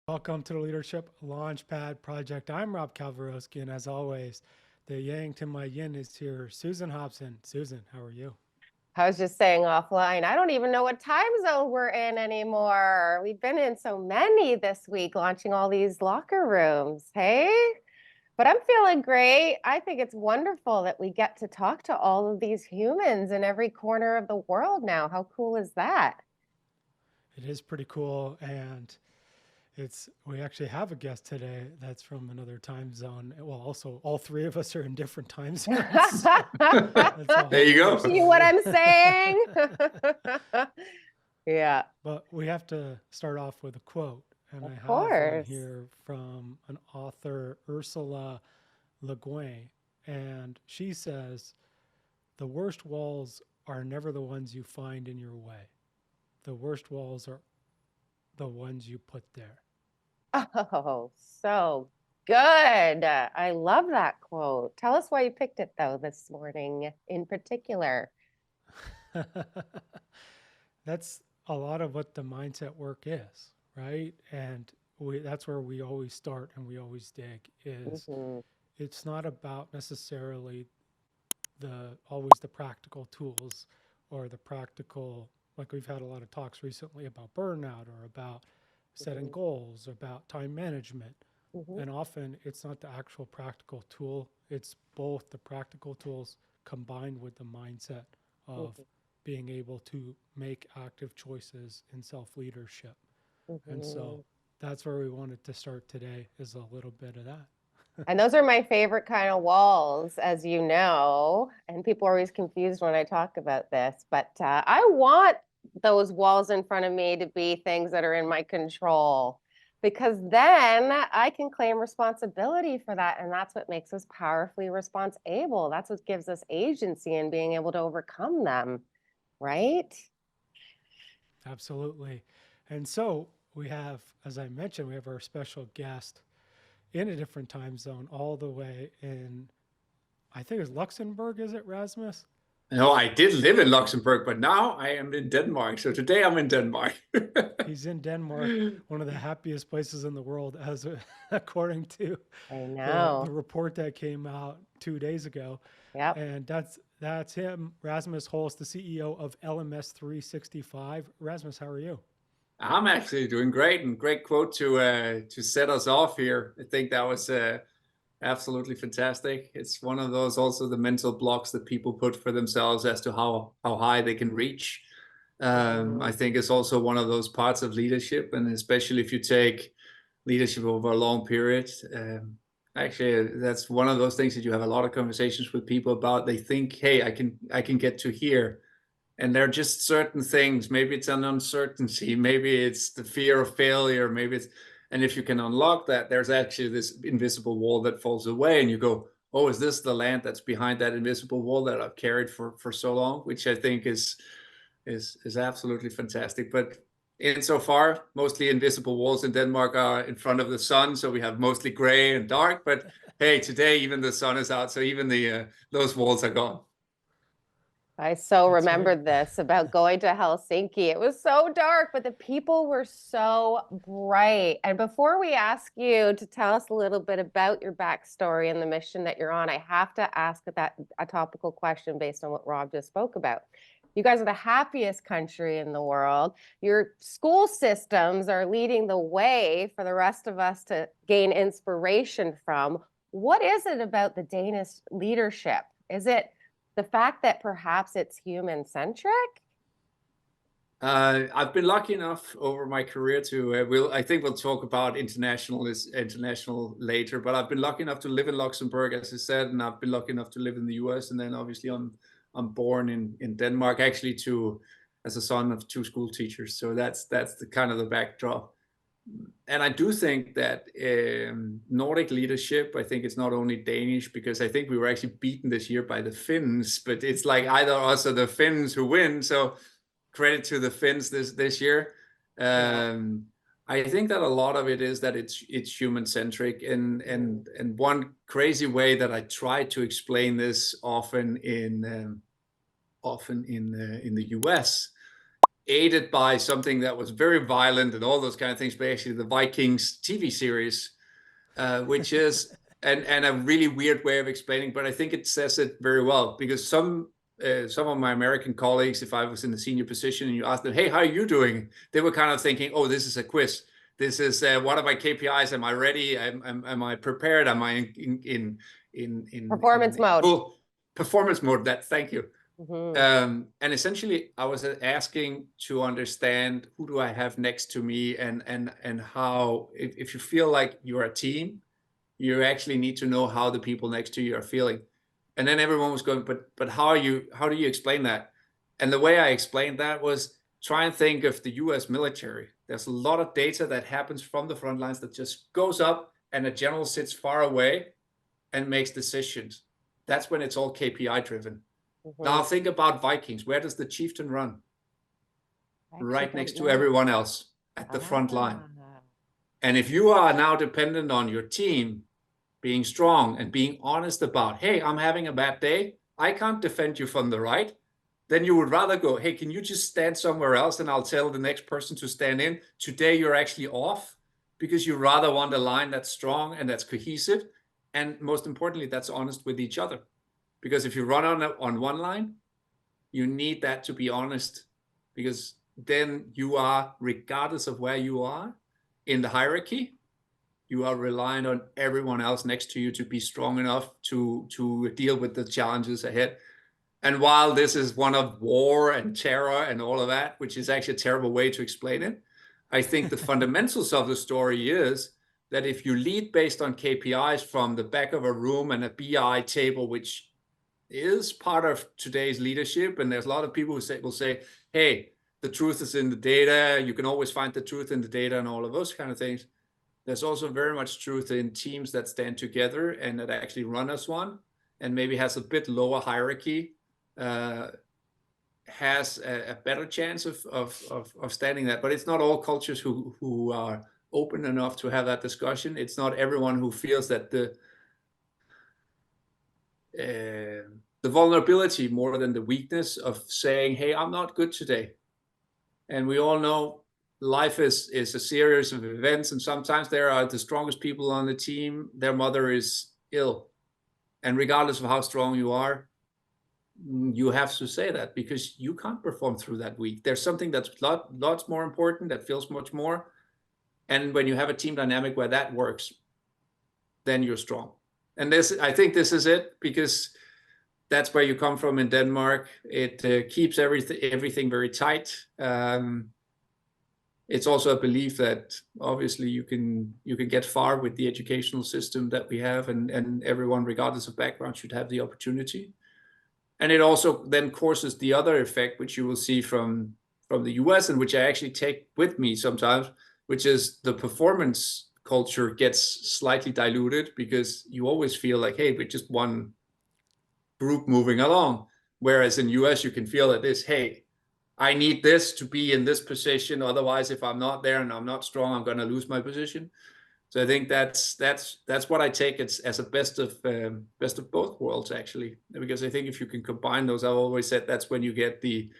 Welcome to the Leadership Launchpad Project. I'm Rob Calvarowski, and as always, the yang to my yin is here, Susan Hobson. Susan, how are you? I was just saying offline, I don't even know what time zone we're in anymore. We've been in so many this week, launching all these locker rooms. Hey, but I'm feeling great. I think it's wonderful that we get to talk to all of these humans in every corner of the world now. How cool is that? It is pretty cool, and it's we actually have a guest today that's from another time zone. Well, also all three of us are in different time zones, so that's a There whole you other go. See what story. I'm saying? Yeah, But we have to start off with a quote, and of I have one course. here from an author, Ursula Le Guin, and she says, "The worst walls are never the ones you find in your way. The worst walls are the ones you put there." Oh, so good. I love that quote. Tell us why you picked it, though, this morning in particular. That's a lot of what the mindset work is, right? And that's where we always start and we always dig is Hmm. it's not about necessarily the always the practical tools or the practical, like we've had a lot of talks recently about burnout or about setting Hmm. goals, about time management. Hmm. And often it's not the actual practical tool, it's both the practical tools combined with the mindset of Hmm. being able to make active choices in self leadership. And so Hmm. that's where we wanted to start today, is a little bit of that. And those are my favorite kind of walls, as you know. And people are always confused when I talk about this. But I want those walls in front of me to be things that are in my control, because then I can claim responsibility for that. And that's what makes us powerfully responsible. That's what gives us agency in being able to overcome them, right? Absolutely. And so we have, as I mentioned, we have our special guest in a different time zone, all the way in, I think it's Luxembourg, is it, Rasmus? No, I did live in Luxembourg, but now I am in Denmark. So today I'm in Denmark. He's in Denmark, one of the happiest places in the world, as according to I the know. report that came out 2 days ago. Yep. And that's him, Rasmus Holst, the CEO of LMS 365. Rasmus, how are you? I'm actually doing great, and great quote to set us off here. I think that was absolutely fantastic. It's one of those also the mental blocks that people put for themselves as to how high they can reach. I Hmm. think it's also one of those parts of leadership, and especially if you take leadership over a long period. Actually, that's one of those things that you have a lot of conversations with people about. They think, "Hey, I can get to here," and there are just certain things. Maybe it's an uncertainty, maybe it's the fear of failure, maybe it's, and if you can unlock that, there's actually this invisible wall that falls away, and you go, "Oh, is this the land that's behind that invisible wall that I've carried for so long?" Which I think is absolutely fantastic. But insofar, mostly invisible walls in Denmark are in front of the sun, so we have mostly gray and dark. But hey, today even the sun is out, so even the those walls are gone. I so That's right. remembered this about going to Helsinki. It was so dark, but the people were so bright. And before we ask you to tell us a little bit about your backstory and the mission that you're on, I have to ask that a topical question based on what Rob just spoke about. You guys are the happiest country in the world. Your school systems are leading the way for the rest of us to gain inspiration from. What is it about the Danish leadership? Is it the fact that perhaps it's human centric? I've been lucky enough over my career to I think we'll talk about international later, but I've been lucky enough to live in Luxembourg, as I said, and I've been lucky enough to live in the US, and then obviously I'm born in Denmark, actually, to as a son of two school teachers. So that's the kind of the backdrop. And I do think that Nordic leadership, I think it's not only Danish, because I think we were actually beaten this year by the Finns, but it's like either us or the Finns who win. So credit to the Finns this year. Yeah. Um, I think that a lot of it is that it's human centric, and Mm. one crazy way that I try to explain this often in the US aided by something that was very violent and all those kind of things, but actually the Vikings TV series, which is and a really weird way of explaining, but I think it says it very well, because some of my American colleagues, if I was in a senior position and you asked them, "Hey, how are you doing?" They were kind of thinking, "Oh, this is a quiz. This is what are my KPIs? Am I ready? Am I prepared? Am I in Performance mode. full performance mode?" Thank you. Mhm. And essentially, I was asking to understand who do I have next to me, and how, if you feel like you're a team, you actually need to know how the people next to you are feeling. And then everyone was going, but how do you explain that? And the way I explained that was, try and think of the US military. There's a lot of data that happens from the front lines that just goes up, and a general sits far away and makes decisions. That's when it's all KPI driven. Now Mhm. think about Vikings. Where does the chieftain run? I actually Right don't next to know. everyone else at the front line. Ah. And if you are now dependent on your team being strong and being honest about, hey, I'm having a bad day, I can't defend you from the right, then you would rather go, hey, can you just stand somewhere else and I'll tell the next person to stand in? Today you're actually off, because you rather want a line that's strong and that's cohesive. And most importantly, that's honest with each other. Because if you run on one line, you need that to be honest, because then you are, regardless of where you are in the hierarchy, you are reliant on everyone else next to you to be strong enough to deal with the challenges ahead. And while this is one of war and terror and all of that, which is actually a terrible way to explain it, I think the fundamentals of the story is that if you lead based on KPIs from the back of a room and a BI table, which is part of today's leadership, and there's a lot of people who will say, hey, the truth is in the data, you can always find the truth in the data, and all of those kind of things. There's also very much truth in teams that stand together and that actually run as one, and maybe has a bit lower hierarchy, has a better chance of standing that. But it's not all cultures who are open enough to have that discussion. It's not everyone who feels that the vulnerability more than the weakness of saying, hey, I'm not good today. And we all know life is a series of events, and sometimes there are the strongest people on the team, their mother is ill. And regardless of how strong you are, you have to say that, because you can't perform through that week. There's something that's lots more important, that feels much more. And when you have a team dynamic where that works, then you're strong. And I think this is it, because that's where you come from in Denmark. It keeps everything very tight. It's also a belief that obviously you can get far with the educational system that we have, and everyone, regardless of background, should have the opportunity. And it also then causes the other effect, which you will see from the US, and which I actually take with me sometimes, which is the performance culture gets slightly diluted, because you always feel like, hey, we're just one group moving along. Whereas in US, you can feel that hey, I need this to be in this position. Otherwise, if I'm not there and I'm not strong, I'm going to lose my position. So I think that's what I take as a best of both worlds, actually, because I think if you can combine those, I've always said that's when you get the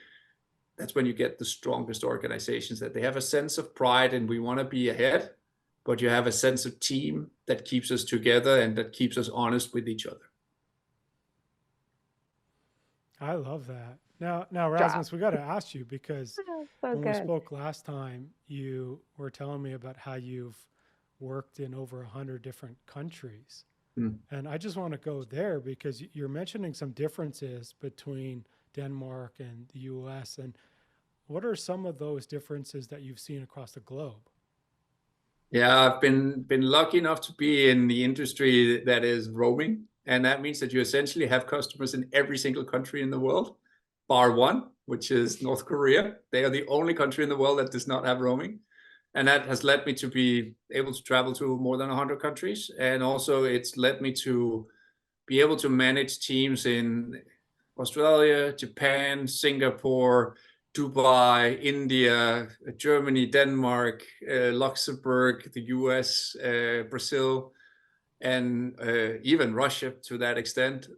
strongest organizations, that they have a sense of pride and we want to be ahead, but you have a sense of team that keeps us together and that keeps us honest with each other. I love that. Now, Job. Rasmus, we got to ask you, because So when we good. spoke last time, you were telling me about how you've worked in over 100 different countries. Mm. And I just want to go there, because you're mentioning some differences between Denmark and the US. And what are some of those differences that you've seen across the globe? Yeah, I've been lucky enough to be in the industry that is roaming, and that means that you essentially have customers in every single country in the world, bar one, which is North Korea. They are the only country in the world that does not have roaming, and that has led me to be able to travel to more than 100 countries, and also it's led me to be able to manage teams in Australia, Japan, Singapore, Dubai, India, Germany, Denmark, Luxembourg, the US, Brazil, and even Russia to that extent.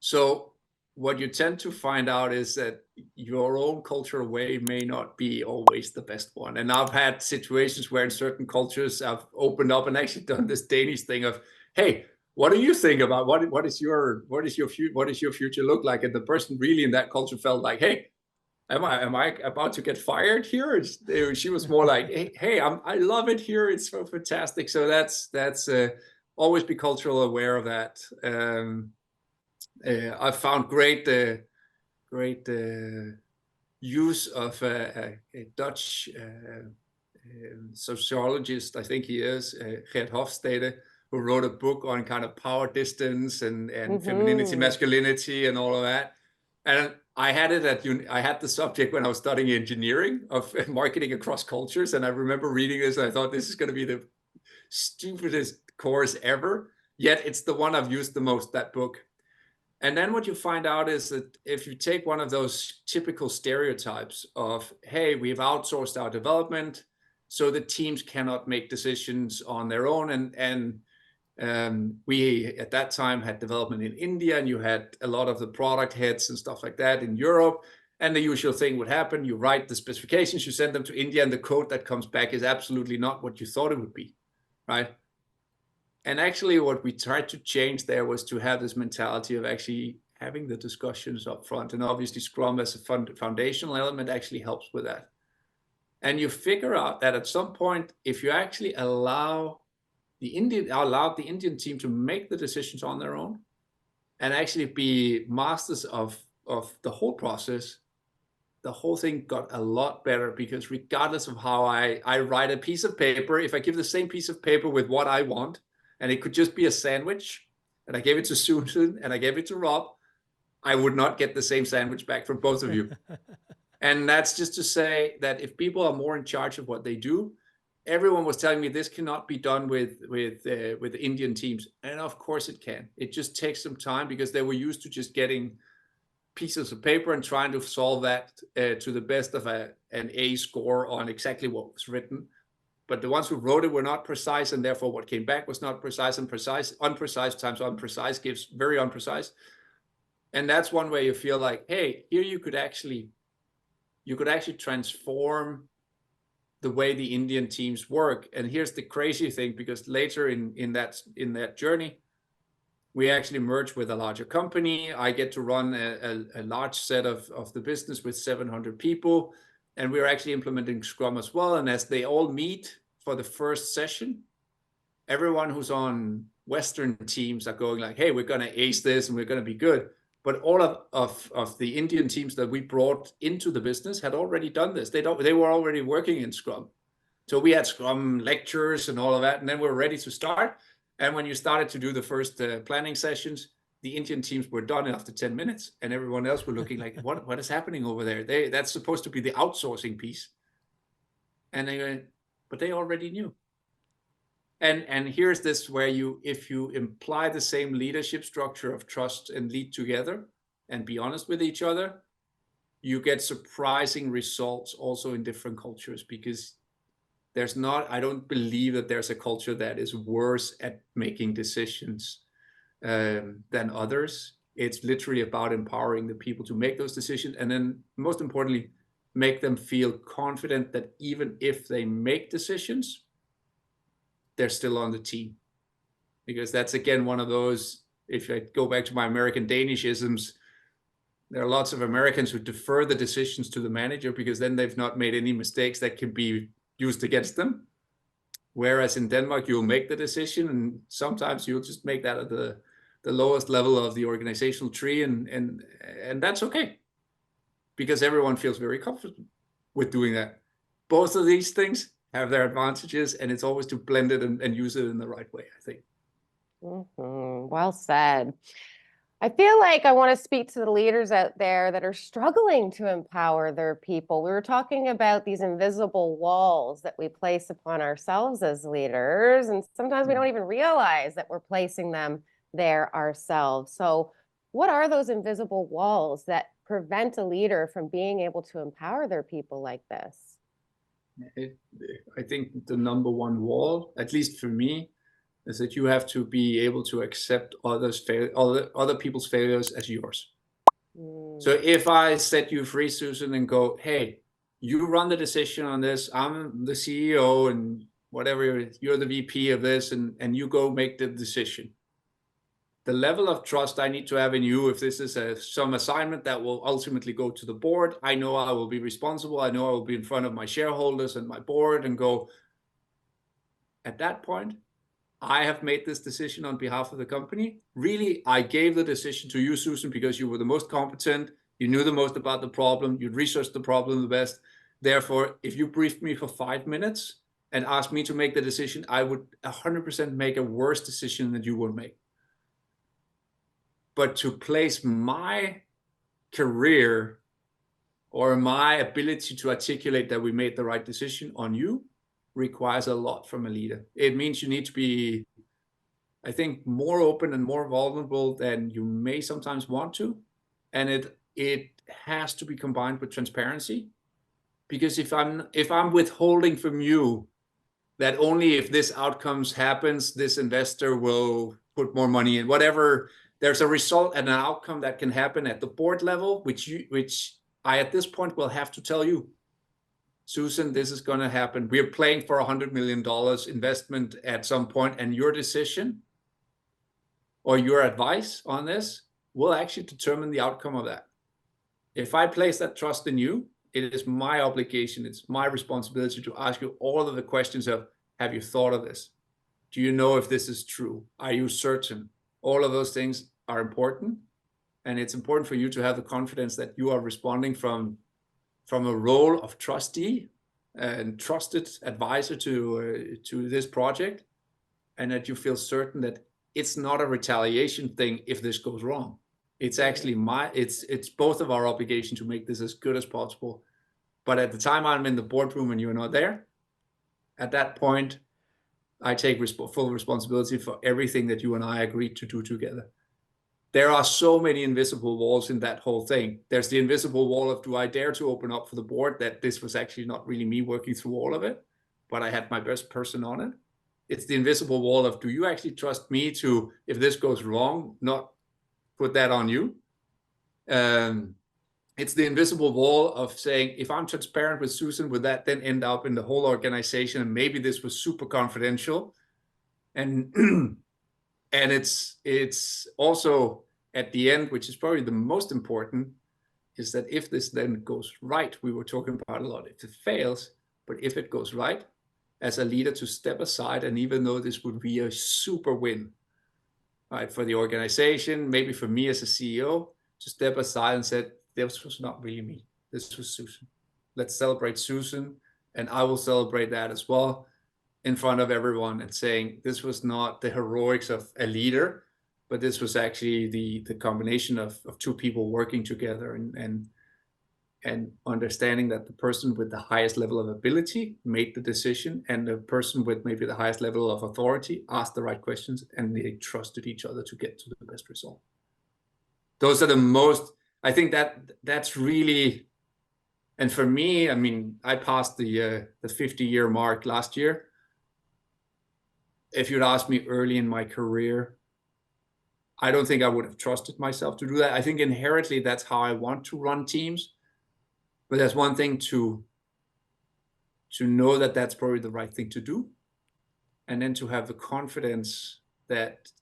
So what you tend to find out is that your own cultural way may not be always the best one. And I've had situations where in certain cultures I've opened up and actually done this Danish thing of, hey, what do you think about what is your future look like? And the person really in that culture felt like, hey, am I about to get fired here? She was more like, hey, I love it here. It's so fantastic. So that's always be cultural aware of that. I found great use of a Dutch sociologist, I think he is, Gert Hofstede, who wrote a book on kind of power distance and femininity, masculinity, and all of that. And I had I had the subject when I was studying engineering of marketing across cultures. And I remember reading this and I thought this is going to be the stupidest course ever. Yet it's the one I've used the most, that book. And then what you find out is that if you take one of those typical stereotypes of, hey, we've outsourced our development, so the teams cannot make decisions on their own. And we, at that time, had development in India, and you had a lot of the product heads and stuff like that in Europe. And the usual thing would happen. You write the specifications, you send them to India, and the code that comes back is absolutely not what you thought it would be, right? And actually what we tried to change there was to have this mentality of actually having the discussions up front. And obviously Scrum as a foundational element actually helps with that. And you figure out that at some point, if you actually allowed the Indian team to make the decisions on their own and actually be masters of the whole process, the whole thing got a lot better, because regardless of how I write a piece of paper, if I give the same piece of paper with what I want, and it could just be a sandwich, and I gave it to Susan and I gave it to Rob, I would not get the same sandwich back from both of you. And that's just to say that if people are more in charge of what they do, everyone was telling me this cannot be done with Indian teams. And of course it can. It just takes some time, because they were used to just getting pieces of paper and trying to solve that to the best of an A score on exactly what was written. But the ones who wrote it were not precise, and therefore what came back was not precise, and unprecise times unprecise gives very unprecise. And that's one way you feel like, hey, here you could actually transform the way the Indian teams work. And here's the crazy thing, because later in that journey, we actually merge with a larger company. I get to run a large set of the business with 700 people. And we're actually implementing Scrum as well. And as they all meet for the first session, everyone who's on Western teams are going like, hey, we're going to ace this and we're going to be good. But all of the Indian teams that we brought into the business had already done this. They were already working in Scrum. So we had Scrum lectures and all of that. And then we're ready to start. And when you started to do the first planning sessions, the Indian teams were done after 10 minutes, and everyone else were looking like, what is happening over there? That's supposed to be the outsourcing piece. And they went, but they already knew. And here's this where if you imply the same leadership structure of trust and lead together and be honest with each other, you get surprising results also in different cultures, because I don't believe that there's a culture that is worse at making decisions than others. It's literally about empowering the people to make those decisions, and then most importantly, make them feel confident that even if they make decisions, they're still on the team. Because that's again one of those, if I go back to my American Danish isms, there are lots of Americans who defer the decisions to the manager because then they've not made any mistakes that can be used against them. Whereas in Denmark, you'll make the decision, and sometimes you'll just make that at the lowest level of the organizational tree, and that's okay, because everyone feels very comfortable with doing that. Both of these things have their advantages, and it's always to blend it and use it in the right way, I think. Well said. I feel like I want to speak to the leaders out there that are struggling to empower their people. We were talking about these invisible walls that we place upon ourselves as leaders, and sometimes we don't even realize that we're placing them there ourselves. So what are those invisible walls that prevent a leader from being able to empower their people like this? I think the number one wall, at least for me, is that you have to be able to accept other people's failures as yours. So if I set you free, Susan, and go, hey, you run the decision on this, I'm the CEO and whatever, you're the VP of this, and you go make the decision. The level of trust I need to have in you, if this is some assignment that will ultimately go to the board, I know I will be responsible. I know I will be in front of my shareholders and my board and go, at that point, I have made this decision on behalf of the company. Really, I gave the decision to you, Susan, because you were the most competent. You knew the most about the problem. You'd researched the problem the best. Therefore, if you briefed me for 5 minutes and asked me to make the decision, I would 100% make a worse decision than you would make. But to place my career or my ability to articulate that we made the right decision on you requires a lot from a leader. It means you need to be, I think, more open and more vulnerable than you may sometimes want to. And it has to be combined with transparency. Because if I'm withholding from you that only if this outcomes happens, this investor will put more money in, whatever, there's a result and an outcome that can happen at the board level, which I at this point will have to tell you, Susan, this is going to happen. We are playing for $100 million investment at some point, and your decision or your advice on this will actually determine the outcome of that. If I place that trust in you, it is my obligation, it's my responsibility to ask you all of the questions of, have you thought of this? Do you know if this is true? Are you certain? All of those things are important. And it's important for you to have the confidence that you are responding from a role of trustee and trusted advisor to this project, and that you feel certain that it's not a retaliation thing if this goes wrong. It's actually it's both of our obligation to make this as good as possible. But at the time I'm in the boardroom and you're not there, at that point, I take full responsibility for everything that you and I agreed to do together. There are so many invisible walls in that whole thing. There's the invisible wall of, do I dare to open up for the board that this was actually not really me working through all of it, but I had my best person on it. It's the invisible wall of, do you actually trust me to, if this goes wrong, not put that on you? It's the invisible wall of saying, if I'm transparent with Susan, would that then end up in the whole organization? And maybe this was super confidential. And and it's also at the end, which is probably the most important, is that if this then goes right, we were talking about a lot, if it fails, but if it goes right, as a leader to step aside, and even though this would be a super win, right, for the organization, maybe for me as a CEO, to step aside and said, this was not really me, this was Susan. Let's celebrate Susan, and I will celebrate that as well in front of everyone, and saying this was not the heroics of a leader, but this was actually the combination of two people working together and understanding that the person with the highest level of ability made the decision, and the person with maybe the highest level of authority asked the right questions, and they trusted each other to get to the best result. Those are the most, I think that's really, and for me, I mean, I passed the 50-year mark last year. If you'd asked me early in my career, I don't think I would have trusted myself to do that. I think inherently that's how I want to run teams. But there's one thing to know that that's probably the right thing to do. And then to have the confidence that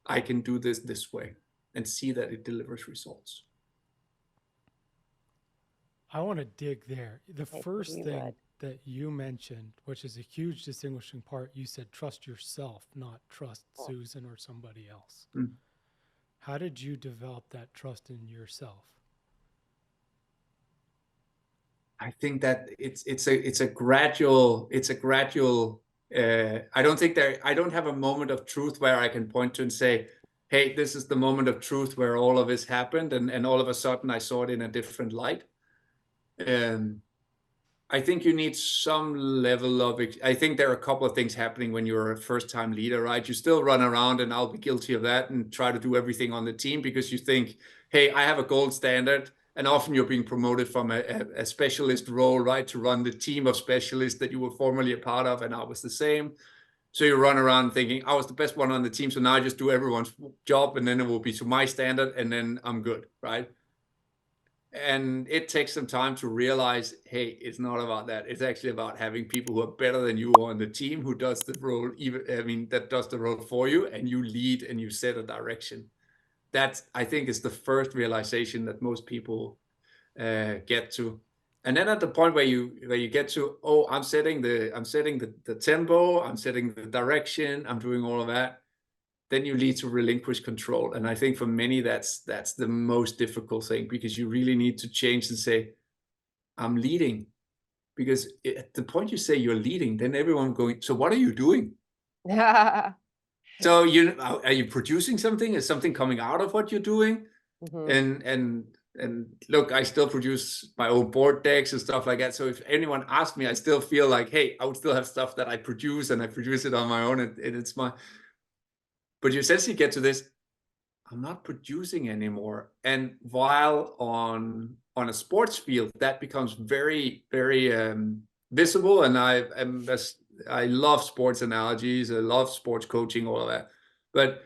I can do this way and see that it delivers results. I want to dig there. The first thing would. that you mentioned, which is a huge distinguishing part, you said trust yourself, not trust Susan or somebody else. Mm. How did you develop that trust in yourself? I think that it's a gradual. I don't have a moment of truth where I can point to and say, hey, this is the moment of truth where all of this happened, and all of a sudden I saw it in a different light. I think you need some level of, I think there are a couple of things happening when you're a first-time leader, right? You still run around, and I'll be guilty of that, and try to do everything on the team because you think, hey, I have a gold standard. And often you're being promoted from a specialist role, right, to run the team of specialists that you were formerly a part of, and I was the same. So you run around thinking, I was the best one on the team, so now I just do everyone's job, and then it will be to my standard, and then I'm good, right? And it takes some time to realize, hey, it's not about that. It's actually about having people who are better than you on the team, who does the role, that does the role for you, and you lead and you set a direction. That, I think, is the first realization that most people get to. And then at the point where you get to, oh, I'm setting the tempo, I'm setting the direction, I'm doing all of that, then you need to relinquish control. And I think for many, that's the most difficult thing, because you really need to change and say, I'm leading. Because at the point you say you're leading, then everyone going, so what are you doing? So are you producing something? Is something coming out of what you're doing? And look, I still produce my own board decks and stuff like that. So if anyone asked me, I still feel like, hey, I would still have stuff that I produce, and I produce it on my own, and it's my. But you essentially get to this, I'm not producing anymore. And while on a sports field, that becomes very, very visible. And I love sports analogies, I love sports coaching, all of that. But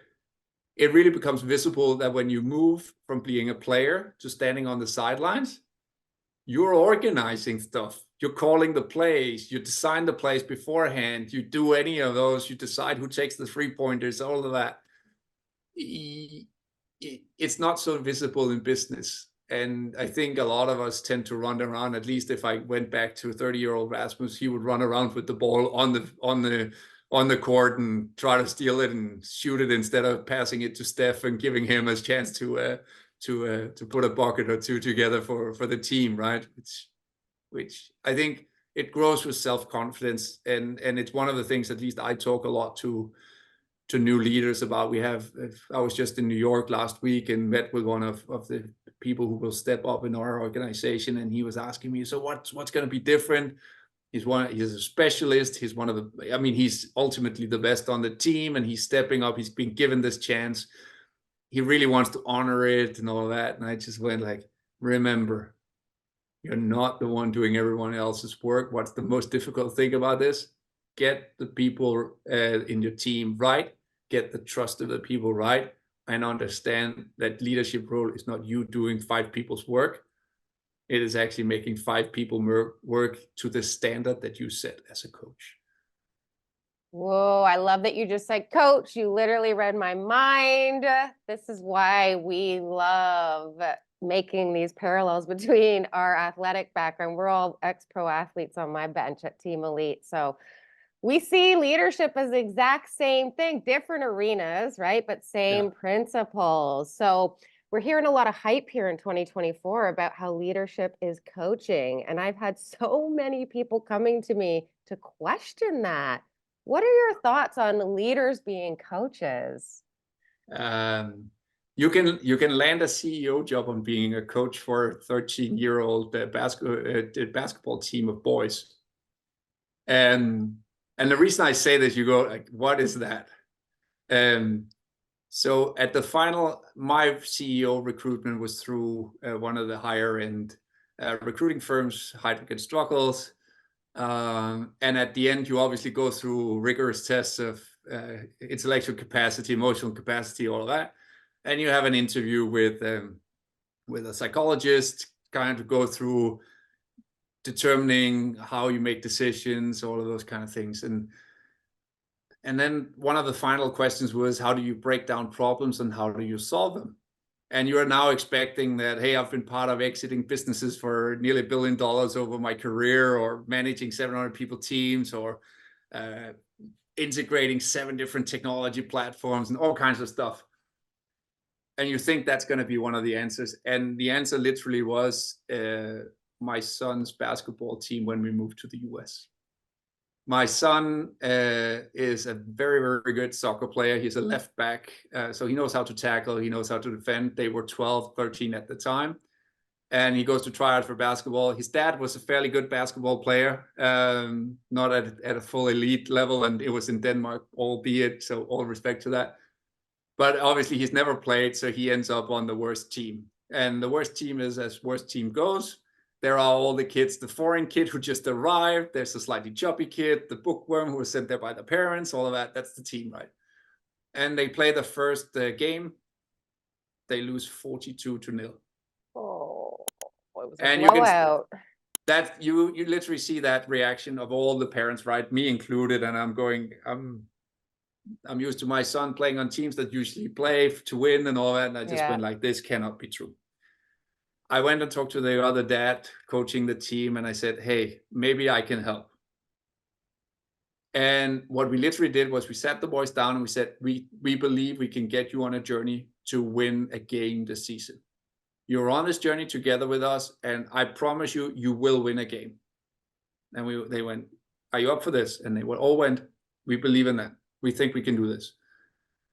it really becomes visible that when you move from being a player to standing on the sidelines, you're organizing stuff. You're calling the plays, you design the plays beforehand, you do any of those, you decide who takes the 3-pointers, all of that. It's not so visible in business. And I think a lot of us tend to run around, at least if I went back to 30-year-old Rasmus, he would run around with the ball on the court and try to steal it and shoot it, instead of passing it to Steph and giving him a chance to put a bucket or two together for the team, right? Which I think it grows with self-confidence, and it's one of the things, at least I talk a lot to new leaders about. I was just in New York last week and met with one of the people who will step up in our organization, and he was asking me, so what's going to be different? He's a specialist. He's ultimately the best on the team, and he's stepping up. He's been given this chance. He really wants to honor it and all that. And I just went like, remember, you're not the one doing everyone else's work. What's the most difficult thing about this? Get the people in your team right, get the trust of the people right, and understand that leadership role is not you doing 5 people's work. It is actually making 5 people work to the standard that you set as a coach. Whoa, I love that you just said coach. You literally read my mind. This is why we love making these parallels between our athletic background. We're all ex-pro athletes on my bench at Team Elite. So we see leadership as the exact same thing, different arenas, right? But same principles. So we're hearing a lot of hype here in 2024 about how leadership is coaching. And I've had so many people coming to me to question that. What are your thoughts on leaders being coaches? You can land a CEO job on being a coach for a 13-year-old basketball team of boys. And the reason I say this, you go like, what is that? So at the final, my CEO recruitment was through one of the higher end recruiting firms, Heidrick and Struggles. And at the end, you obviously go through rigorous tests of intellectual capacity, emotional capacity, all of that. And you have an interview with a psychologist, kind of go through determining how you make decisions, all of those kind of things. And then one of the final questions was, how do you break down problems and how do you solve them? And you are now expecting that, hey, I've been part of exiting businesses for nearly $1 billion over my career, or managing 700 people teams, or integrating 7 different technology platforms and all kinds of stuff. And you think that's going to be one of the answers. And the answer literally was my son's basketball team when we moved to the US. My son is a very, very good soccer player. He's a left back, so he knows how to tackle, he knows how to defend. They were 12, 13 at the time. And he goes to try out for basketball. His dad was a fairly good basketball player, not at a full elite level, and it was in Denmark, albeit, so all respect to that. But obviously he's never played, so he ends up on the worst team. And the worst team is as worst team goes. There are all the kids, the foreign kid who just arrived. There's a slightly chubby kid, the bookworm who was sent there by the parents, all of that. That's the team, right? And they play the first game. They lose 42-0. Oh. it was a And you can blowout. that you literally see that reaction of all the parents, right, me included. And I'm used to my son playing on teams that usually play to win and all that, and I just went like, this cannot be true. I went and talked to the other dad coaching the team, and I said, hey, maybe I can help. And what we literally did was we sat the boys down and we said, we believe we can get you on a journey to win a game this season. You're on this journey together with us, and I promise you, you will win a game. And they went, are you up for this? And they all went, we believe in that. We think we can do this.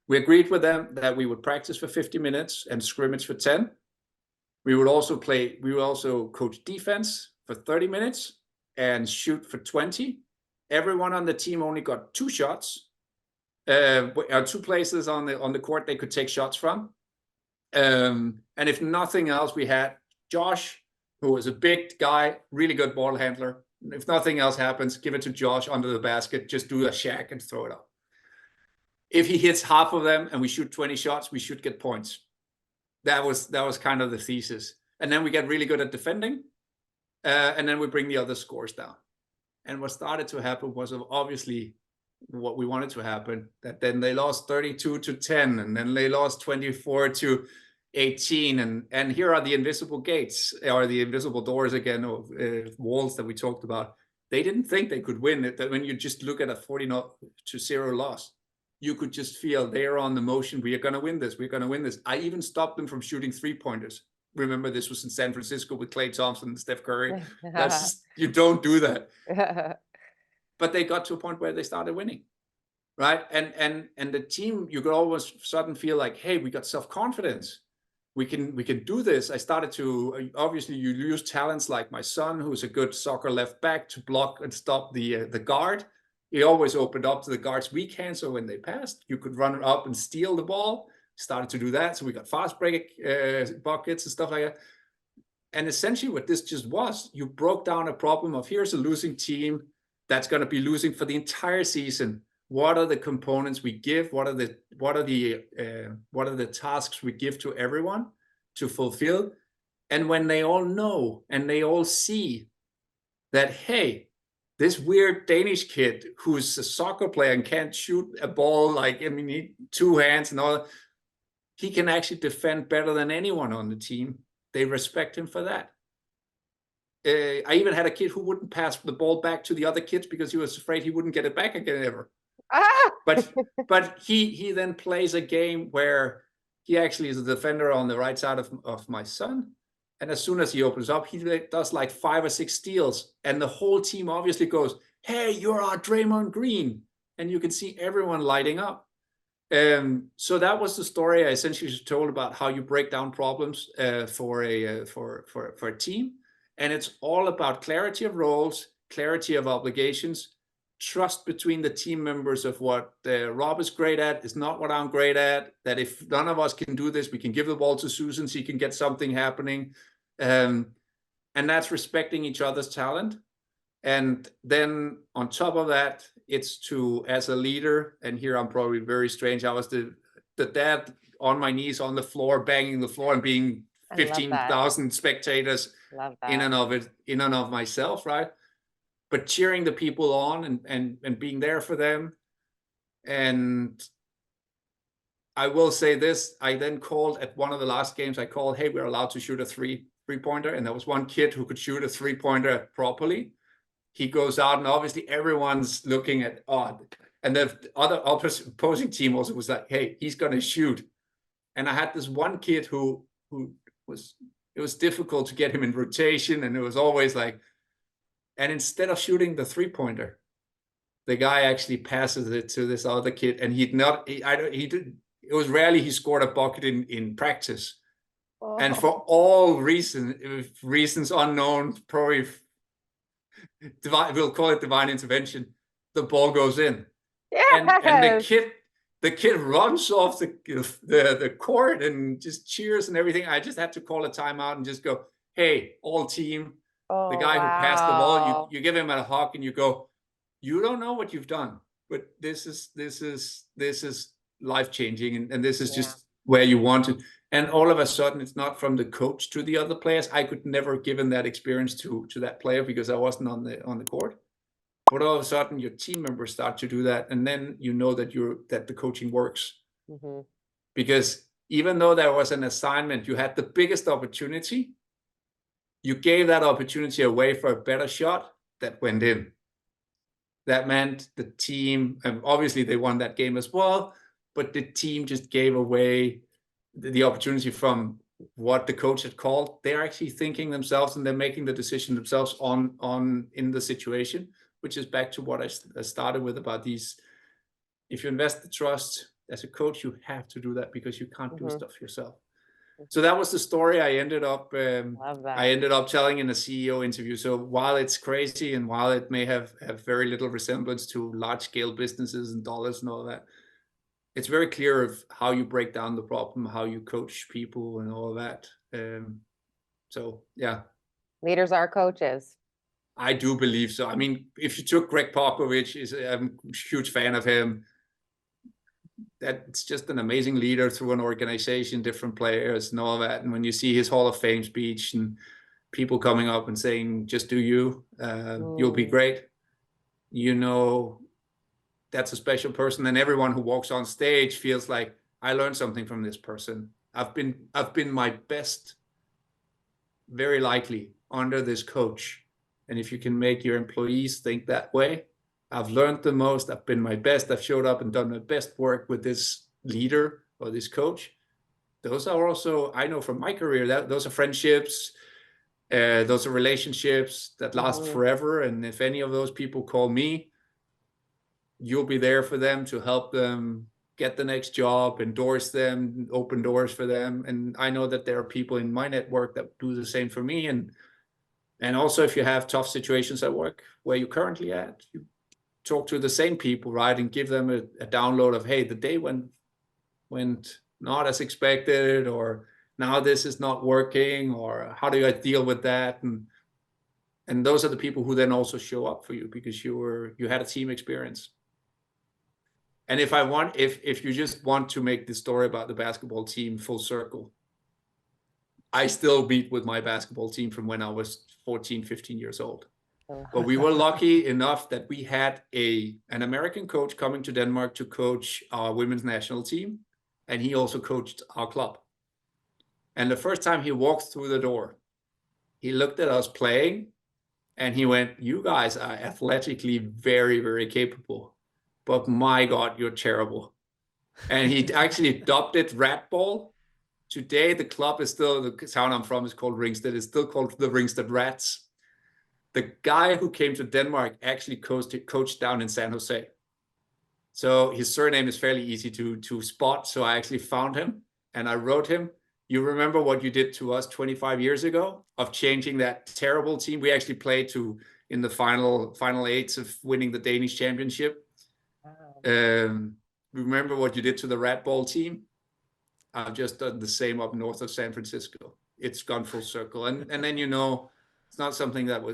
We agreed with them that we would practice for 50 minutes and scrimmage for 10. We would also coach defense for 30 minutes and shoot for 20. Everyone on the team only got 2 shots, 2 places on the court they could take shots from. And if nothing else, we had Josh, who was a big guy, really good ball handler. If nothing else happens, give it to Josh under the basket, just do a shack and throw it up. If he hits half of them and we shoot 20 shots, we should get points. That was kind of the thesis. And then we get really good at defending, and then we bring the other scores down. And what started to happen was obviously what we wanted to happen, that then they lost 32-10, and then they lost 24-18. And here are the invisible gates, or the invisible doors again, of walls that we talked about. They didn't think they could win it. That when you just look at a 40-0 loss, you could just feel they're on the motion. We are going to win this. We're going to win this. I even stopped them from shooting 3-pointers. Remember, this was in San Francisco with Klay Thompson and Steph Curry. You don't do that. But they got to a point where they started winning, right? And the team, you could always suddenly feel like, hey, we got self-confidence. We can do this. I started to, obviously you use talents like my son, who's a good soccer left back, to block and stop the guard. He always opened up to the guard's weak hand, so when they passed, you could run up and steal the ball. Started to do that, so we got fast break buckets and stuff like that. And essentially what this just was, you broke down a problem of, here's a losing team that's going to be losing for the entire season. What are the components we give? What are the tasks we give to everyone to fulfill? And when they all know and they all see that, hey, this weird Danish kid who's a soccer player and can't shoot a ball, like, I mean, he 2 hands and all, he can actually defend better than anyone on the team. They respect him for that. I even had a kid who wouldn't pass the ball back to the other kids because he was afraid he wouldn't get it back again ever. But he then plays a game where he actually is a defender on the right side of my son. And as soon as he opens up, he does like 5 or 6 steals. And the whole team obviously goes, hey, you're our Draymond Green. And you can see everyone lighting up. So that was the story I essentially told about how you break down problems for a team. And it's all about clarity of roles, clarity of obligations, trust between the team members of what Rob is great at is not what I'm great at, that if none of us can do this, we can give the ball to Susan so he can get something happening. And that's respecting each other's talent. And then on top of that, it's to, as a leader, and here I'm probably very strange, I was the dad on my knees on the floor, banging the floor and being 15,000 spectators in and of myself, right? But cheering the people on and being there for them. And I will say this, I then called at one of the last games, I called, hey, we're allowed to shoot a three-pointer. And there was one kid who could shoot a 3-pointer properly. He goes out and obviously everyone's looking at, and the other opposing team also was like, hey, he's going to shoot. And I had this one kid who it was difficult to get him in rotation. And it was always like, and instead of shooting the 3-pointer, the guy actually passes it to this other kid. And it was rarely he scored a bucket in practice. Oh. And for all reasons unknown, probably we'll call it divine intervention, the ball goes in. Yes. And the kid runs off the court and just cheers and everything. I just had to call a timeout and just go, hey, all team, the guy who passed the ball, you give him a hug and you go, you don't know what you've done, but this is life-changing. And this is just where you want to. And all of a sudden, it's not from the coach to the other players. I could never given that experience to that player because I wasn't on the court. But all of a sudden, your team members start to do that, and then you know that the coaching works. Mm-hmm. Because even though there was an assignment, you had the biggest opportunity. You gave that opportunity away for a better shot that went in. That meant the team, and obviously they won that game as well, but the team just gave away the opportunity from what the coach had called. They're actually thinking themselves and they're making the decision themselves on in the situation, which is back to what I started with about these. If you invest the trust as a coach, you have to do that because you can't do stuff yourself. So that was the story I ended up Love that. I ended up telling in a CEO interview. So while it's crazy and while it may have very little resemblance to large scale businesses and dollars and all that, it's very clear of how you break down the problem, how you coach people and all of that. So yeah, Leaders are coaches. I do believe so. I mean, if you took Greg Popovich, I'm a huge fan of him. That's just an amazing leader through an organization, different players and all that. And when you see his Hall of Fame speech and people coming up and saying, just do you, you'll be great. You know, that's a special person. And everyone who walks on stage feels like I learned something from this person. I've been my best, very likely, under this coach. And if you can make your employees think that way, I've learned the most, I've been my best, I've showed up and done my best work with this leader or this coach. Those are also, I know from my career, that those are friendships, those are relationships that last forever. And if any of those people call me, you'll be there for them to help them get the next job, endorse them, open doors for them. And I know that there are people in my network that do the same for me. And also if you have tough situations at work where you're currently at, you talk to the same people, right? And give them a download of, hey, the day went not as expected, or now this is not working, or how do I deal with that? And those are the people who then also show up for you because you had a team experience. And if you just want to make the story about the basketball team full circle, I still meet with my basketball team from when I was 14, 15 years old. But we were lucky enough that we had an American coach coming to Denmark to coach our women's national team. And he also coached our club. And the first time he walked through the door, he looked at us playing and he went, you guys are athletically very, very capable. But my God, you're terrible. And he actually adopted rat ball. Today, the club is still, the town I'm from is called Ringsted. It's still called the Ringsted Rats. The guy who came to Denmark actually coached down in San Jose. So his surname is fairly easy to spot. So I actually found him and I wrote him, you remember what you did to us 25 years ago of changing that terrible team? We actually played in the final eights of winning the Danish championship. Wow. Remember what you did to the rat ball team? I've just done the same up north of San Francisco. It's gone full circle. And then, you know, it's not something that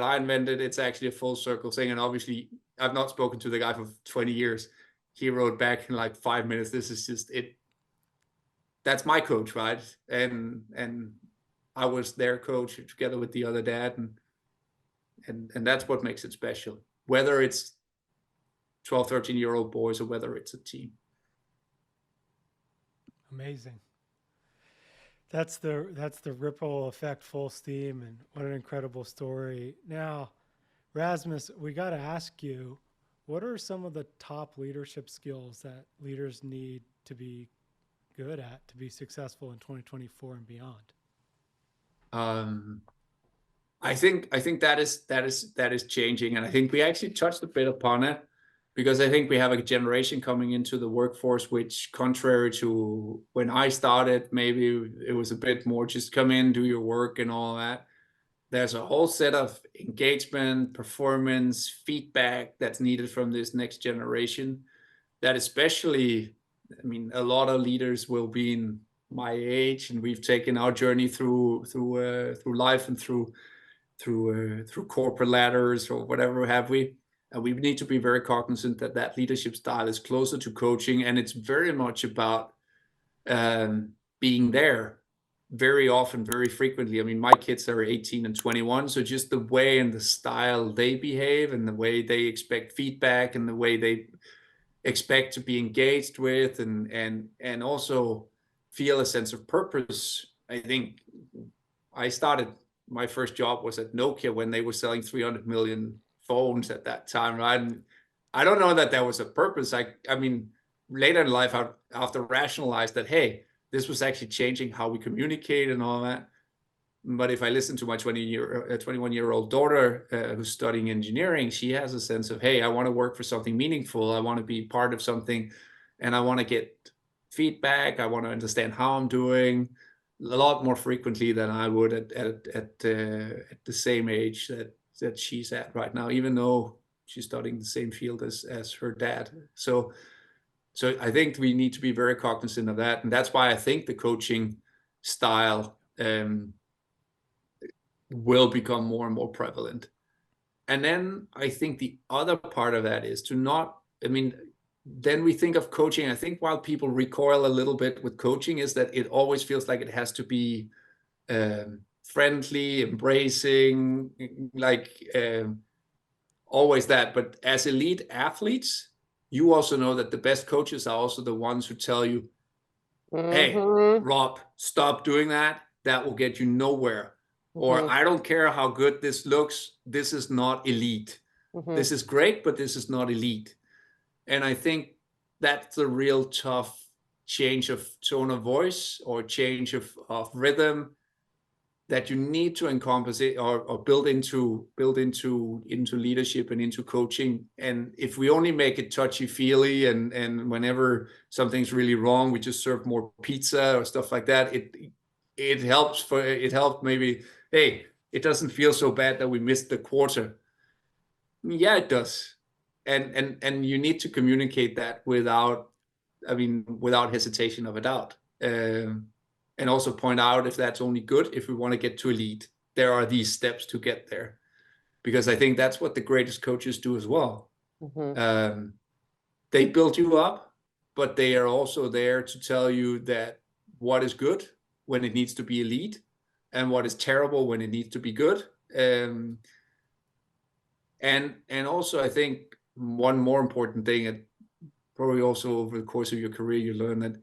I invented. It's actually a full circle thing. And obviously, I've not spoken to the guy for 20 years. He wrote back in like 5 minutes. This is just it. That's my coach, right? And I was their coach together with the other dad, and that's what makes it special. Whether it's 12, 13-year-old boys or whether it's a team. Amazing. That's the ripple effect, full steam, and what an incredible story. Now, Rasmus, we got to ask you, what are some of the top leadership skills that leaders need to be good at to be successful in 2024 and beyond? I think that is changing, and I think we actually touched a bit upon it. Because I think we have a generation coming into the workforce, which contrary to when I started, maybe it was a bit more just come in, do your work and all that. There's a whole set of engagement, performance, feedback that's needed from this next generation that especially, I mean, a lot of leaders will be in my age and we've taken our journey through life and through corporate ladders or whatever have we. And we need to be very cognizant that leadership style is closer to coaching, and it's very much about being there very often, very frequently. I mean, my kids are 18 and 21, so just the way and the style they behave and the way they expect feedback and the way they expect to be engaged with and also feel a sense of purpose. I think my first job was at Nokia when they were selling 300 million phones at that time, right? And I don't know that was a purpose. I mean, later in life, after rationalized that, hey, this was actually changing how we communicate and all that. But if I listen to my 21-year-old daughter who's studying engineering, she has a sense of, hey, I want to work for something meaningful. I want to be part of something, and I want to get feedback. I want to understand how I'm doing a lot more frequently than I would at the same age that she's at right now, even though she's studying the same field as her dad. So I think we need to be very cognizant of that, and that's why I think the coaching style will become more and more prevalent. And then I think the other part of that is to not, I mean, then we think of coaching. I think while people recoil a little bit with coaching is that it always feels like it has to be friendly, embracing, like always that. But as elite athletes, you also know that the best coaches are also the ones who tell you, hey, Rob, stop doing that. That will get you nowhere. Or I don't care how good this looks. This is not elite. This is great, but this is not elite. And I think that's the real tough change of tone of voice or change of rhythm that you need to encompass it or build into leadership and into coaching. And if we only make it touchy-feely and whenever something's really wrong, we just serve more pizza or stuff like that, it helps maybe, hey, it doesn't feel so bad that we missed the quarter. Yeah, it does. And you need to communicate that without hesitation of a doubt. And also point out if that's only good, if we want to get to elite, there are these steps to get there. Because I think that's what the greatest coaches do as well. They build you up, but they are also there to tell you that what is good when it needs to be elite and what is terrible when it needs to be good. And also I think one more important thing, and probably also over the course of your career, you learn that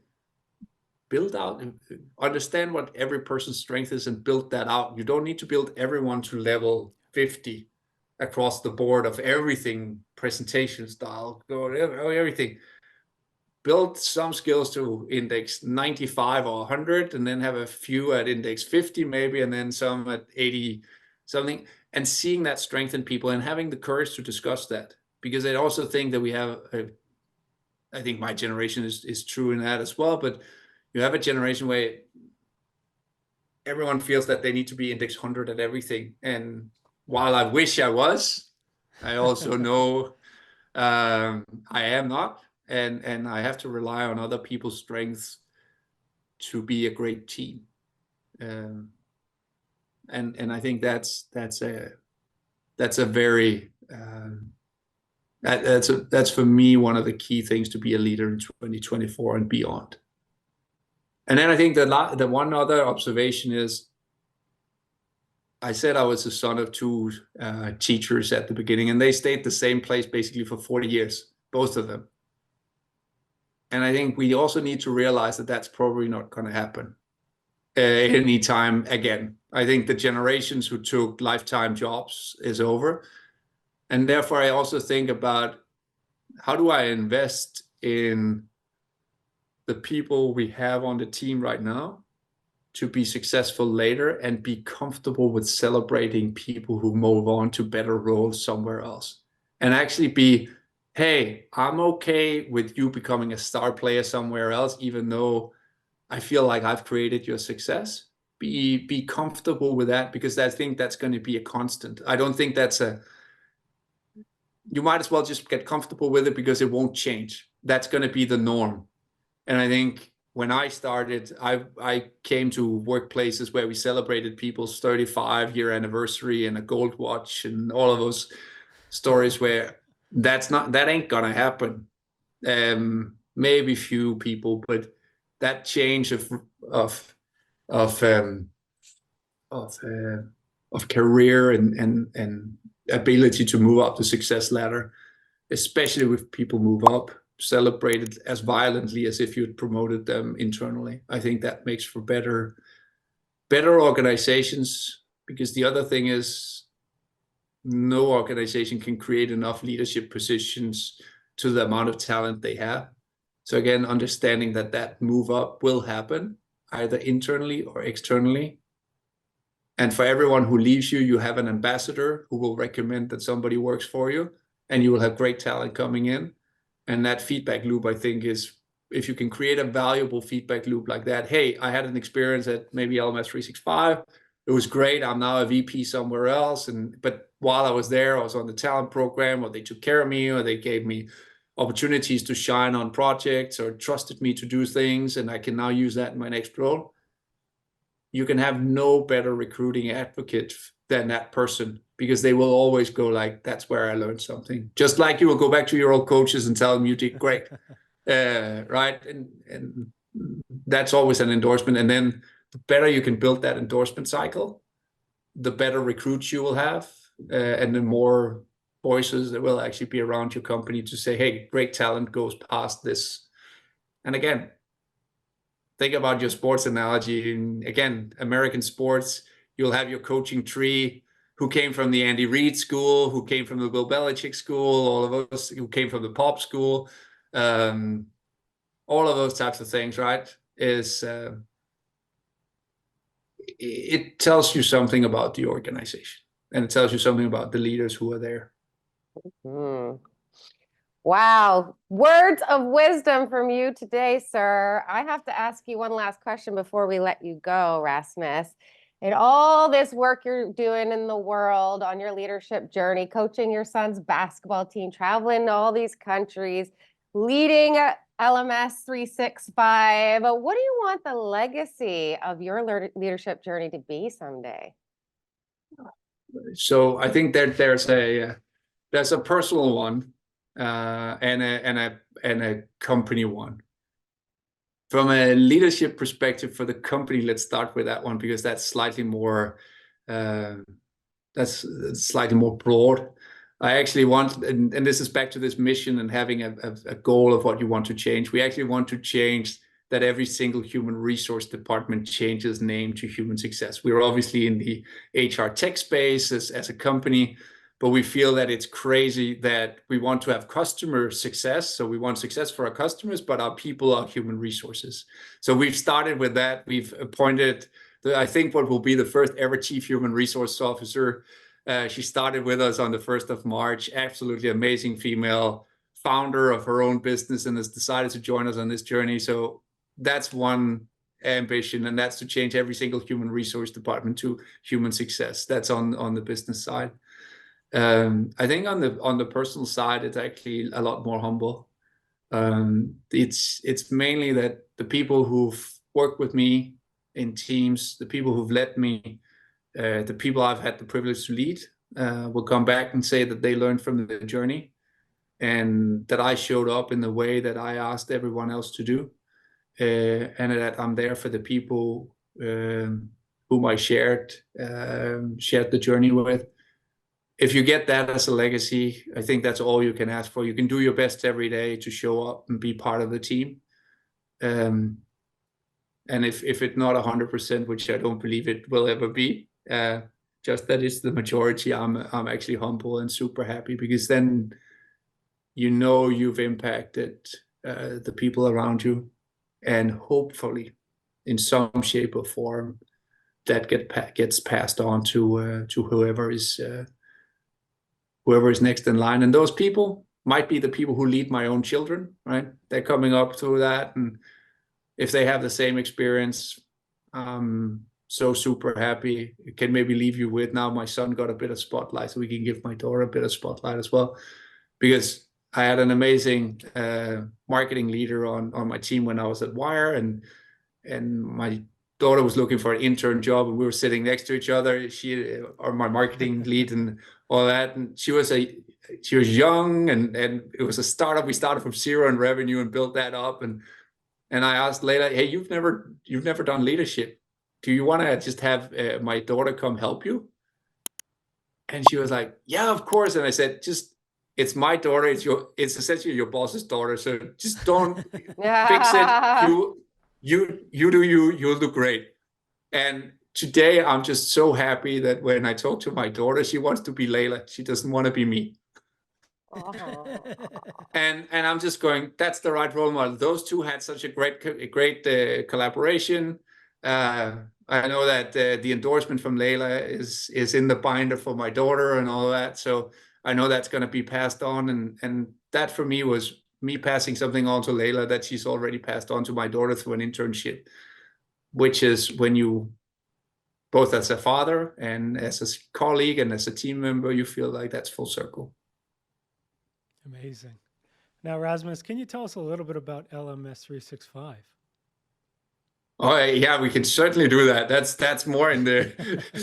build out and understand what every person's strength is and build that out. You don't need to build everyone to level 50 across the board of everything, presentation style, everything. Build some skills to index 95 or 100 and then have a few at index 50 maybe, and then some at 80 something, and seeing that strength in people and having the courage to discuss that. Because I also think that we have, I think my generation is true in that as well, but you have a generation where everyone feels that they need to be index 100 at everything. And while I wish I was, I also know I am not. And I have to rely on other people's strengths to be a great team. And I think that's a very that's for me one of the key things to be a leader in 2024 and beyond. And then I think the one other observation is, I said I was the son of two teachers at the beginning, and they stayed the same place basically for 40 years, both of them. And I think we also need to realize that that's probably not going to happen anytime again. I think the generations who took lifetime jobs is over. And therefore, I also think about how do I invest in the people we have on the team right now to be successful later and be comfortable with celebrating people who move on to better roles somewhere else. And actually be, hey, I'm okay with you becoming a star player somewhere else, even though I feel like I've created your success. Be comfortable with that, because I think that's going to be a constant. I don't think you might as well just get comfortable with it because it won't change. That's going to be the norm. And I think when I started, I came to workplaces where we celebrated people's 35-year anniversary and a gold watch and all of those stories where that ain't gonna happen. Maybe few people, but that change of of um, of career and ability to move up the success ladder, especially if people move up, celebrated as violently as if you'd promoted them internally. I think that makes for better organizations, because the other thing is no organization can create enough leadership positions to the amount of talent they have. So again, understanding that move up will happen either internally or externally. And for everyone who leaves you, you have an ambassador who will recommend that somebody works for you, and you will have great talent coming in. And that feedback loop, I think, is, if you can create a valuable feedback loop like that. Hey, I had an experience at maybe LMS 365. It was great. I'm now a VP somewhere else. But while I was there, I was on the talent program, or they took care of me, or they gave me opportunities to shine on projects, or trusted me to do things, and I can now use that in my next role. You can have no better recruiting advocate than that person, because they will always go like, that's where I learned something. Just like you will go back to your old coaches and tell them you did great. Right? And that's always an endorsement. And then the better you can build that endorsement cycle, the better recruits you will have, and the more voices that will actually be around your company to say, hey, great talent goes past this. And again, think about your sports analogy. And again, American sports, you'll have your coaching tree, who came from the Andy Reid school, who came from the Bill Belichick school, all of us who came from the Pop school, all of those types of things, right? It tells you something about the organization, and it tells you something about the leaders who are there. Wow. Words of wisdom from you today, sir. I have to ask you one last question before we let you go, Rasmus. And all this work you're doing in the world on your leadership journey, coaching your son's basketball team, traveling to all these countries, leading LMS 365. What do you want the legacy of your leadership journey to be someday? So I think there's a personal one, and a company one. From a leadership perspective for the company, let's start with that one, because that's slightly more broad. I actually want, and this is back to this mission and having a goal of what you want to change. We actually want to change that every single human resource department changes name to human success. We're obviously in the HR tech space as a company, but we feel that it's crazy that we want to have customer success. So we want success for our customers, but our people are human resources. So we've started with that. We've appointed, I think, what will be the first ever chief human resource officer. She started with us on the 1st of March. Absolutely amazing female, founder of her own business, and has decided to join us on this journey. So that's one ambition, and that's to change every single human resource department to human success. That's on the business side. I think on the personal side, it's actually a lot more humble. It's mainly that the people who've worked with me in teams, the people who've led me, the people I've had the privilege to lead, will come back and say that they learned from the journey, and that I showed up in the way that I asked everyone else to do, and that I'm there for the people whom I shared the journey with. If you get that as a legacy, I think that's all you can ask for. You can do your best every day to show up and be part of the team. And if it's not 100%, which I don't believe it will ever be, just that it's the majority, I'm actually humble and super happy, because then you know you've impacted the people around you, and hopefully in some shape or form that gets passed on to whoever is next in line. And those people might be the people who lead my own children, right? They're coming up through that, and if they have the same experience, I'm so super happy. It can maybe leave you with, now my son got a bit of spotlight, so we can give my daughter a bit of spotlight as well. Because I had an amazing marketing leader on my team when I was at Wire, and my daughter was looking for an intern job, and we were sitting next to each other, she or my marketing lead and all that. And she was young, and it was a startup. We started from zero in revenue and built that up. And And I asked Layla, hey, you've never done leadership. Do you want to just have my daughter come help you? And she was like, yeah, of course. And I said, just, it's my daughter. It's essentially your boss's daughter. So just don't fix it. You do you, you'll do great. And today I'm just so happy that when I talk to my daughter, she wants to be Layla. She doesn't want to be me. Oh. And I'm just going, that's the right role model. Those two had such a great collaboration. I know that the endorsement from Layla is in the binder for my daughter and all that. So I know that's going to be passed on. And that for me was me passing something on to Layla that she's already passed on to my daughter through an internship, which is when you, both as a father and as a colleague and as a team member, you feel like that's full circle. Amazing. Now, Rasmus, can you tell us a little bit about LMS 365? Oh yeah, we can certainly do that. That's more in the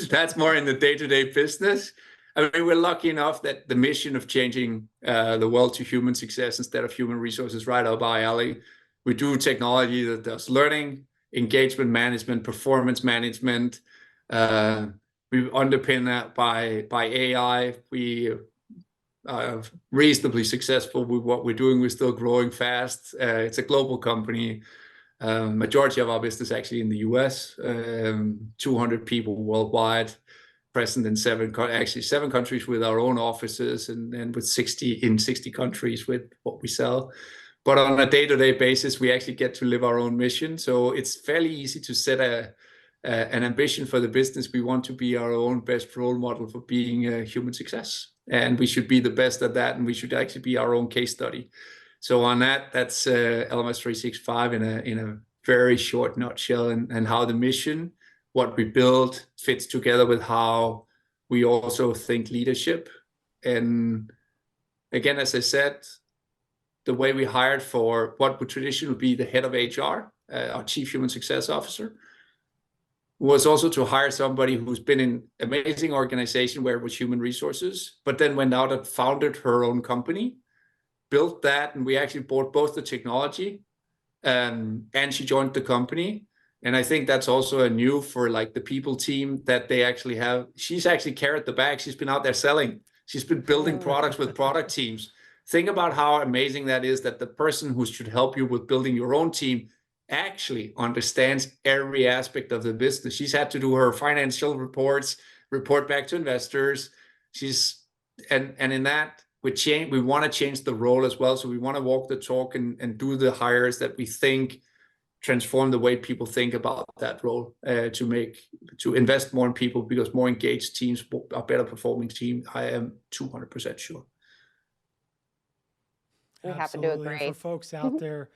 that's more in the day-to-day business. I mean, we're lucky enough that the mission of changing the world to human success instead of human resources right up our alley. We do technology that does learning, engagement management, performance management. Uh, we underpin that by AI. We are reasonably successful with what we're doing. We're still growing fast. It's a global company. Majority of our business actually in the US, 200 people worldwide, present in seven countries with our own offices, and with 60 countries with what we sell. But on a day-to-day basis, we actually get to live our own mission. So it's fairly easy to set an ambition for the business. We want to be our own best role model for being a human success. And we should be the best at that. And we should actually be our own case study. So on that, that's LMS 365 in a very short nutshell, and how the mission, what we build, fits together with how we also think leadership. And again, as I said, the way we hired for what would traditionally be the head of HR, our chief human success officer, was also to hire somebody who's been in amazing organization where it was human resources, but then went out and founded her own company, built that, and we actually bought both the technology and she joined the company. And I think that's also a new for like the people team that they actually have. She's actually carried the bag. She's been out there selling. She's been building products with product teams. Think about how amazing that is, that the person who should help you with building your own team actually understands every aspect of the business. She's had to do her financial reports, report back to investors. And in that, we want to change the role as well. So we want to walk the talk and do the hires that we think transform the way people think about that role, to invest more in people, because more engaged teams are better performing teams. I am 200% sure. We happen to Absolutely. And agree. for folks out there,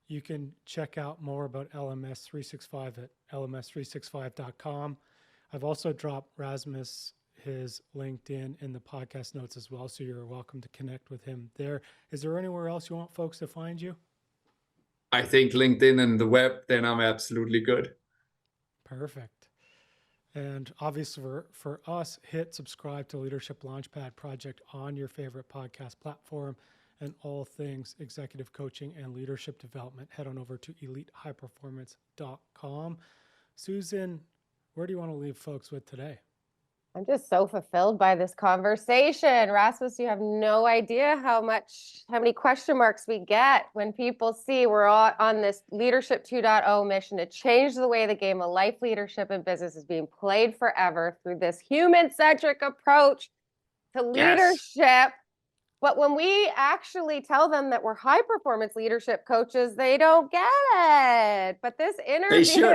you can check out more about LMS 365 at lms365.com. I've also dropped Rasmus his LinkedIn in the podcast notes as well, so you're welcome to connect with him there. Is there anywhere else you want folks to find you? I think LinkedIn and the web, then I'm absolutely good. Perfect. And obviously for us, hit subscribe to Leadership Launchpad Project on your favorite podcast platform, and all things executive coaching and leadership development, head on over to elitehighperformance.com. Susan, where do you want to leave folks with today? I'm just so fulfilled by this conversation. Rasmus, you have no idea how many question marks we get when people see we're all on this Leadership 2.0 mission to change the way the game of life, leadership, and business is being played forever through this human-centric approach to leadership. Yes. But when we actually tell them that we're high-performance leadership coaches, they don't get it. But this interview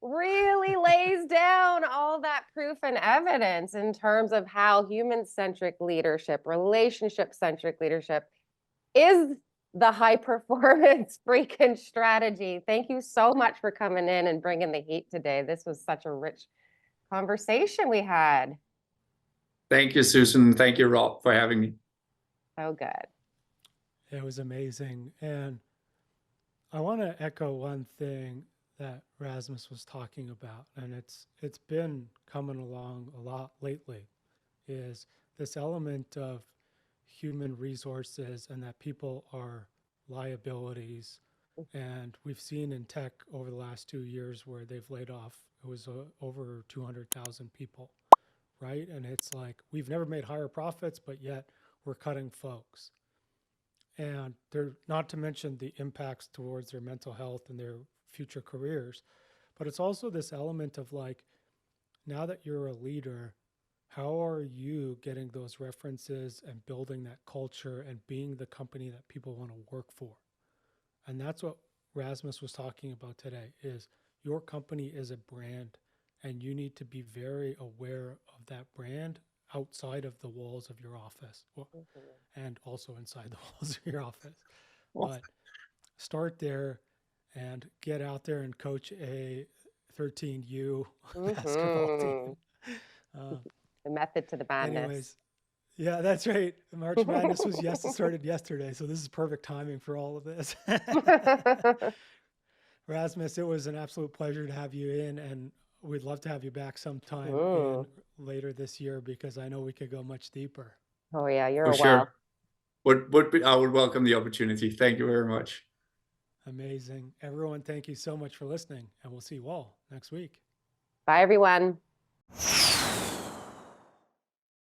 really lays down all that proof and evidence in terms of how human-centric leadership, relationship-centric leadership is the high-performance freaking strategy. Thank you so much for coming in and bringing the heat today. This was such a rich conversation we had. Thank you, Susan. Thank you, Rob, for having me. So good. It was amazing. And I want to echo one thing that Rasmus was talking about, and it's been coming along a lot lately, is this element of human resources and that people are liabilities And we've seen in tech over the last 2 years where they've laid off, it was over 200,000 people, right? And it's like, we've never made higher profits, but yet we're cutting folks. And they're not to mention the impacts towards their mental health and their future careers. But it's also this element of like, now that you're a leader, how are you getting those references and building that culture and being the company that people want to work for? And that's what Rasmus was talking about today, is your company is a brand and you need to be very aware of that brand outside of the walls of your office, and also inside the walls of your office. But start there and get out there and coach a 13U basketball team. The method to the madness. Anyways, yeah, that's right. March Madness was started yesterday, so this is perfect timing for all of this. Rasmus, it was an absolute pleasure to have you in, and we'd love to have you back sometime later this year, because I know we could go much deeper. Oh yeah, you're For a sure. I would welcome the opportunity. Thank you very much. Amazing. Everyone, thank you so much for listening, and we'll see you all next week. Bye, everyone.